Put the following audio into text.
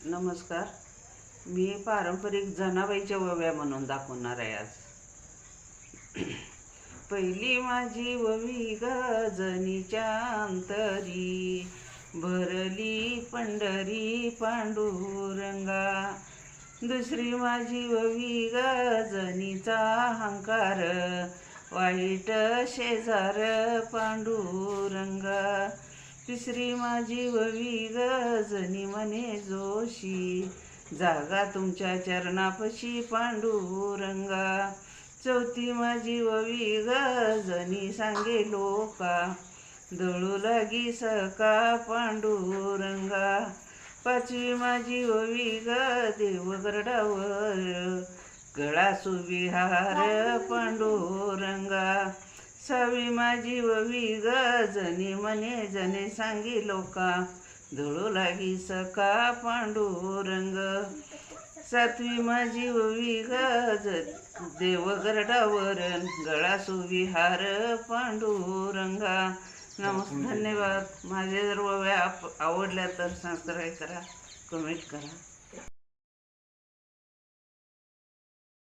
नमस्कार. मी पारंपरिक जनाबाईच्या ओव्या म्हणून दाखवणार आहे आज. पहिली माझी ओवी गजनीच्या अंतरी, भरली पंढरी पांडुरंगा. दुसरी माझी ओवी गजनीचा अहंकार, वाईट शेजार पांडुरंगा. तिसरी माझी ओवी गजनी म्हणे जोशी, जागा तुमच्या चरणापशी पांडुरंगा. चौथी माझी ओवी गजनी सांगे लोका, दळू लागी सका पांडुरंगा. पाचवी माझी ओवी देव गरडावर, गळा सुविहार पांडुरंगा. सहावी माझी ओवी गजनी म्हणे जने सांगी लोका, धुळू लागी सका पांडुरंग. सातवी माझी ओवी देव गरडावर, गळा सुविहार पांडुरंगा. धन्यवाद. माझे जर ओव्या आवडल्या तर सबस्क्राईब करा, कमेंट करा.